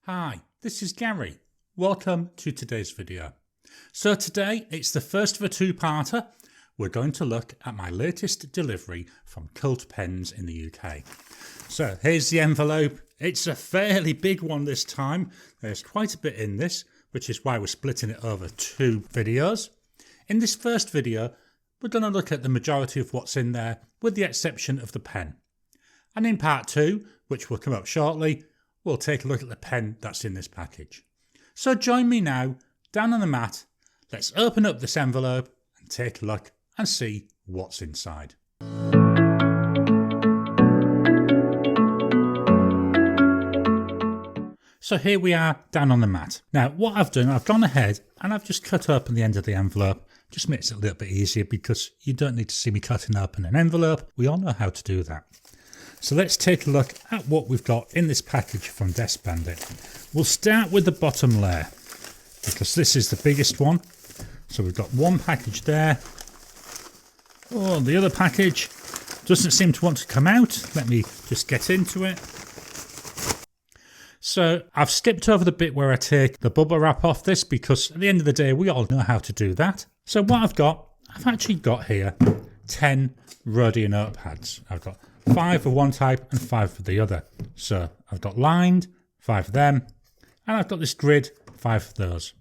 Hi, this is Gary. Welcome to today's video. So today it's the first of a two-parter. We're going to look at my latest delivery from Cult Pens in the UK. So here's the envelope. It's a fairly big one this time. There's quite a bit in this, which is why we're splitting it over two videos. In this first video, we're going to look at the majority of what's in there, with the exception of the pen. And in part two, which will come up shortly, we'll take a look at the pen that's in this package. So join me now, down on the mat. Let's open up this envelope and take a look and see what's inside. So here we are down on the mat. Now what I've done, I've gone ahead and I've just cut open the end of the envelope. Just makes it a little bit easier because you don't need to see me cutting open an envelope. We all know how to do that. So let's take a look at what we've got in this package from Desk Bandit. We'll start with the bottom layer because this is the biggest one. So we've got one package there. Oh, the other package doesn't seem to want to come out. Let me just get into it. So I've skipped over the bit where I take the bubble wrap off this because at the end of the day we all know how to do that. So what I've actually got here 10 Rhodian notepads. I've got 5 for one type and 5 for the other. So I've got lined, 5 of them, and I've got this grid, 5 of those.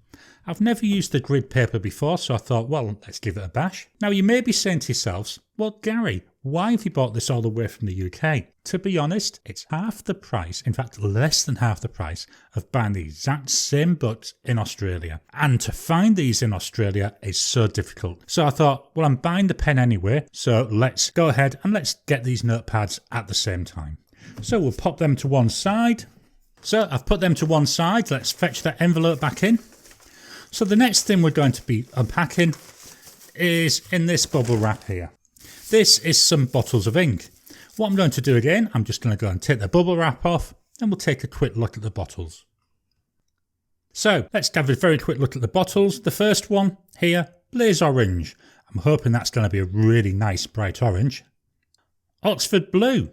I've never used the grid paper before, so I thought, well, let's give it a bash. Now you may be saying to yourselves, well, Gary, why have you bought this all the way from the UK? To be honest, it's half the price, in fact less than half the price, of buying the exact same books in Australia. And to find these in Australia is so difficult. So I thought, well, I'm buying the pen anyway, so let's go ahead and let's get these notepads at the same time. So we'll pop them to one side. So I've put them to one side. Let's fetch that envelope back in. So the next thing we're going to be unpacking is in this bubble wrap here. This is some bottles of ink. What I'm going to do again, I'm just going to go and take the bubble wrap off and we'll take a quick look at the bottles. So let's have a very quick look at the bottles. The first one here, Blaze Orange. I'm hoping that's going to be a really nice bright orange. Oxford Blue.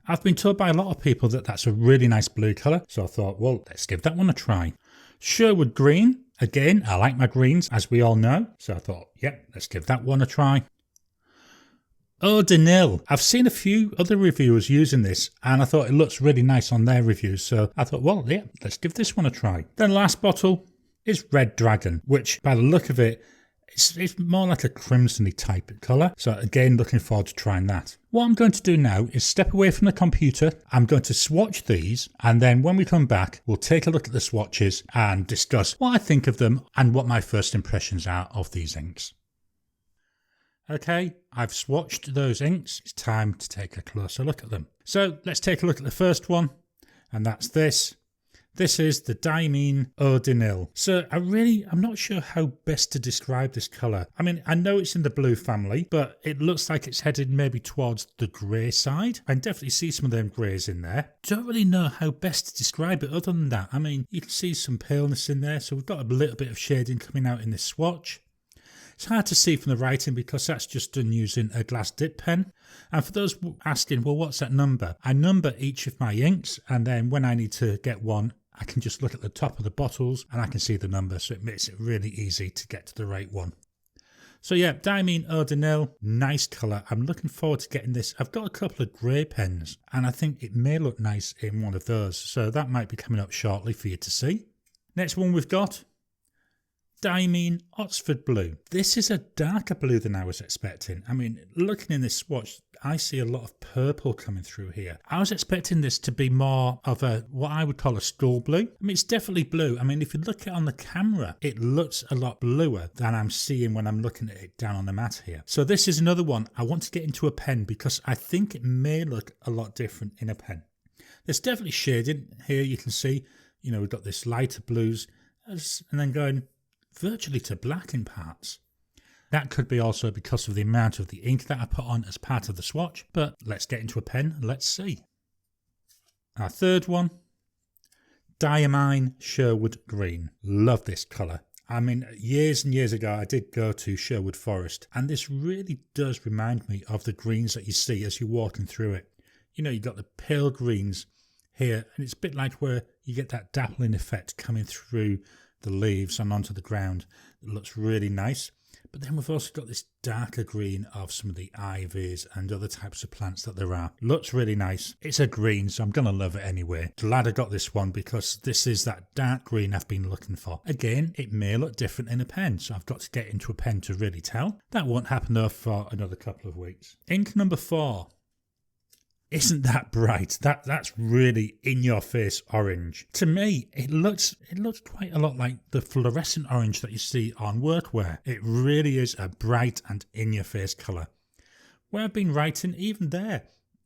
I've been told by a lot of people that that's a really nice blue colour, so I thought, well, let's give that one a try. Sherwood Green. Again, I like my greens, as we all know, so I thought, yep, let's give that one a try. Eau De Nil. I've seen a few other reviewers using this, and I thought it looks really nice on their reviews, so I thought, well, yeah, let's give this one a try. Then last bottle is Red Dragon, which, by the look of it, it's more like a crimson-y type of colour, so again, looking forward to trying that. What I'm going to do now is step away from the computer. I'm going to swatch these, and then when we come back, we'll take a look at the swatches and discuss what I think of them and what my first impressions are of these inks. Okay, I've swatched those inks. It's time to take a closer look at them. So let's take a look at the first one, and that's this. This is the Diamine Eau De Nil. So I'm not sure how best to describe this colour. I mean, I know it's in the blue family, but it looks like it's headed maybe towards the grey side. I can definitely see some of them greys in there. Don't really know how best to describe it other than that. I mean, you can see some paleness in there, so we've got a little bit of shading coming out in this swatch. It's hard to see from the writing because that's just done using a glass dip pen. And for those asking, well, what's that number? I number each of my inks, and then when I need to get one, I can just look at the top of the bottles and I can see the number, so it makes it really easy to get to the right one. So yeah, Diamine Eau De Nil, nice colour. I'm looking forward to getting this. I've got a couple of grey pens and I think it may look nice in one of those, so that might be coming up shortly for you to see. Next one we've got Diamine Oxford Blue. This is a darker blue than I was expecting. I mean, looking in this swatch, I see a lot of purple coming through here. I was expecting this to be more of what I would call a skull blue. I mean, it's definitely blue. I mean, if you look at it on the camera, it looks a lot bluer than I'm seeing when I'm looking at it down on the mat here. So this is another one I want to get into a pen because I think it may look a lot different in a pen. There's definitely shading here. You can see, you know, we've got this lighter blues and then going virtually to black in parts. That could be also because of the amount of the ink that I put on as part of the swatch, but let's get into a pen and let's see. Our third one, Diamine Sherwood Green. Love this colour. I mean, years and years ago I did go to Sherwood Forest, and this really does remind me of the greens that you see as you're walking through it. You know, you've got the pale greens here, and it's a bit like where you get that dappling effect coming through the leaves and onto the ground. It looks really nice. But then we've also got this darker green of some of the ivies and other types of plants that there are. Looks really nice. It's a green, so I'm going to love it anyway. Glad I got this one because this is that dark green I've been looking for. Again, it may look different in a pen, so I've got to get into a pen to really tell. That won't happen though for another couple of weeks. Ink number 4. Isn't that bright? That's really in your face orange. To me, it looks quite a lot like the fluorescent orange that you see on workwear. It really is a bright and in your face colour. Where I've been writing, even there,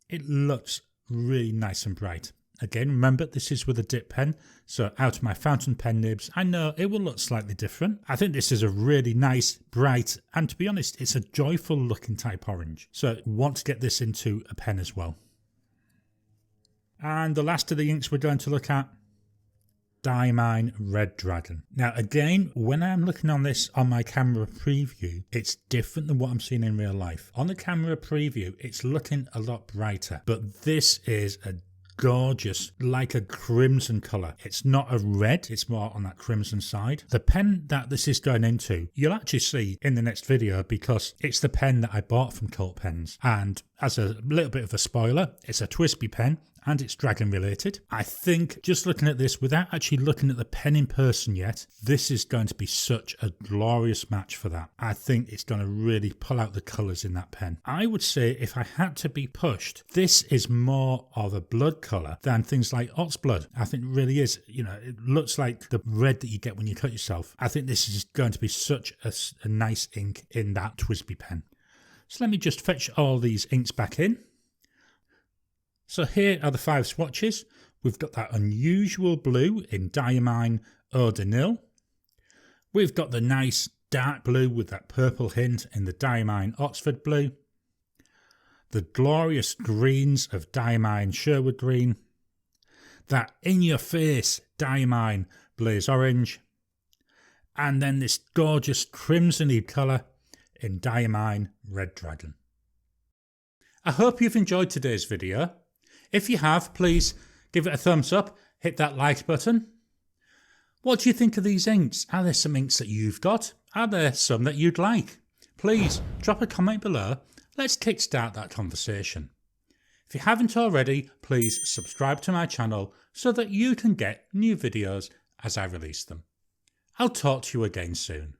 it looks really nice and bright. Again, remember this is with a dip pen, so out of my fountain pen nibs, I know it will look slightly different. I think this is a really nice, bright, and to be honest, it's a joyful looking type orange. So want to get this into a pen as well. And the last of the inks we're going to look at, Diamine Red Dragon. Now again, when I'm looking on this on my camera preview, it's different than what I'm seeing in real life. On the camera preview, it's looking a lot brighter, but this is a gorgeous, like a crimson colour. It's not a red, it's more on that crimson side. The pen that this is going into, you'll actually see in the next video because it's the pen that I bought from Cult Pens. And as a little bit of a spoiler, it's a Twisby pen and it's dragon related. I think just looking at this without actually looking at the pen in person yet, this is going to be such a glorious match for that. I think it's going to really pull out the colours in that pen. I would say if I had to be pushed, this is more of a blood colour than things like Ox Blood. I think it really is. You know, it looks like the red that you get when you cut yourself. I think this is going to be such a nice ink in that Twisby pen. So let me just fetch all these inks back in. So here are the 5 swatches. We've got that unusual blue in Diamine Eau De Nil. We've got the nice dark blue with that purple hint in the Diamine Oxford blue. The glorious greens of Diamine Sherwood green. That in-your-face Diamine Blaze orange. And then this gorgeous crimson-y colour in Diamine Red Dragon. I hope you've enjoyed today's video. If you have, please give it a thumbs up, hit that like button. What do you think of these inks? Are there some inks that you've got? Are there some that you'd like? Please drop a comment below. Let's kickstart that conversation. If you haven't already, please subscribe to my channel so that you can get new videos as I release them. I'll talk to you again soon.